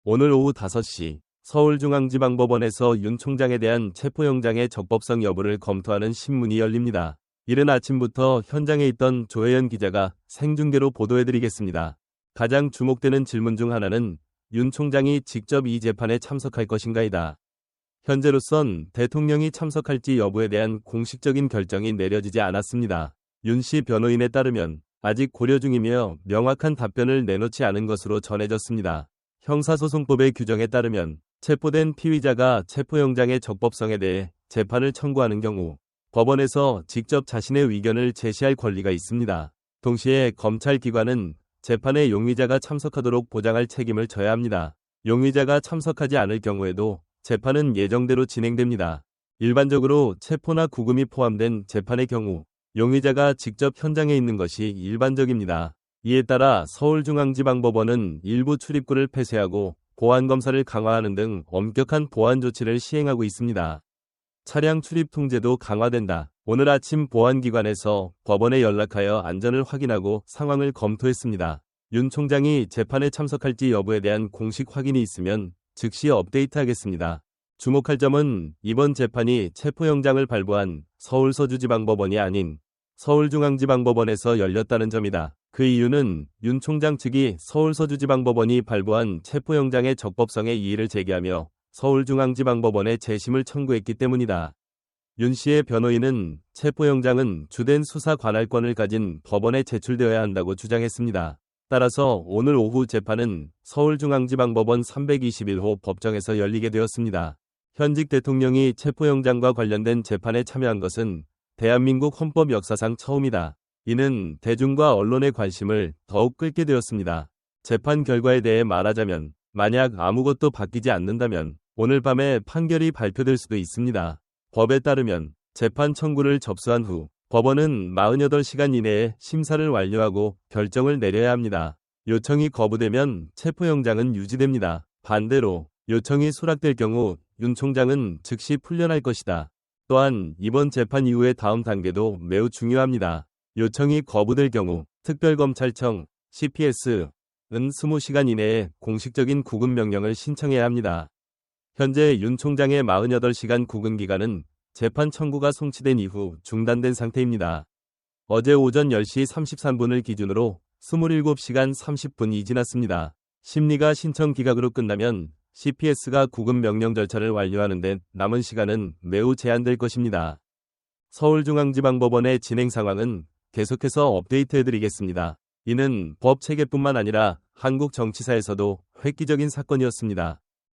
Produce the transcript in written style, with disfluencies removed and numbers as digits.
오늘 오후 5시 서울중앙지방법원에서 윤 총장에 대한 체포영장의 적법성 여부를 검토하는 신문이 열립니다. 이른 아침부터 현장에 있던 조혜연 기자가 생중계로 보도해드리겠습니다. 가장 주목되는 질문 중 하나는 윤 총장이 직접 이 재판에 참석할 것인가이다. 현재로선 대통령이 참석할지 여부에 대한 공식적인 결정이 내려지지 않았습니다. 윤 씨 변호인에 따르면 아직 고려 중이며 명확한 답변을 내놓지 않은 것으로 전해졌습니다. 형사소송법의 규정에 따르면 체포된 피의자가 체포영장의 적법성에 대해 재판을 청구하는 경우 법원에서 직접 자신의 의견을 제시할 권리가 있습니다. 동시에 검찰기관은 재판에 용의자가 참석하도록 보장할 책임을 져야 합니다. 용의자가 참석하지 않을 경우에도 재판은 예정대로 진행됩니다. 일반적으로 체포나 구금이 포함된 재판의 경우 용의자가 직접 현장에 있는 것이 일반적입니다. 이에 따라 서울중앙지방법원은 일부 출입구를 폐쇄하고 보안검사를 강화하는 등 엄격한 보안 조치를 시행하고 있습니다. 차량 출입 통제도 강화된다. 오늘 아침 보안기관에서 법원에 연락하여 안전을 확인하고 상황을 검토했습니다. 윤 총장이 재판에 참석할지 여부에 대한 공식 확인이 있으면 즉시 업데이트하겠습니다. 주목할 점은 이번 재판이 체포영장을 발부한 서울서주지방법원이 아닌 서울중앙지방법원에서 열렸다는 점이다. 그 이유는 윤 총장 측이 서울서주지방법원이 발부한 체포영장의 적법성에 이의를 제기하며 서울중앙지방법원에 재심을 청구했기 때문이다. 윤 씨의 변호인은 체포영장은 주된 수사 관할권을 가진 법원에 제출되어야 한다고 주장했습니다. 따라서 오늘 오후 재판은 서울중앙지방법원 321호 법정에서 열리게 되었습니다. 현직 대통령이 체포영장과 관련된 재판에 참여한 것은 대한민국 헌법 역사상 처음이다. 이는 대중과 언론의 관심을 더욱 끌게 되었습니다. 재판 결과에 대해 말하자면 만약 아무것도 바뀌지 않는다면 오늘 밤에 판결이 발표될 수도 있습니다. 법에 따르면 재판 청구를 접수한 후 법원은 48시간 이내에 심사를 완료하고 결정을 내려야 합니다. 요청이 거부되면 체포영장은 유지됩니다. 반대로 요청이 수락될 경우 윤 총장은 즉시 풀려날 것이다. 또한 이번 재판 이후의 다음 단계도 매우 중요합니다. 요청이 거부될 경우 특별검찰청, CPS는 20시간 이내에 공식적인 구금 명령을 신청해야 합니다. 현재 윤 총장의 48시간 구금 기간은 재판 청구가 송치된 이후 중단된 상태입니다. 어제 오전 10시 33분을 기준으로 27시간 30분이 지났습니다. 심리가 신청 기각으로 끝나면 CPS가 구금 명령 절차를 완료하는 데 남은 시간은 매우 제한될 것입니다. 서울중앙지방법원의 진행 상황은 계속해서 업데이트해드리겠습니다. 이는 법 체계뿐만 아니라 한국 정치사에서도 획기적인 사건이었습니다.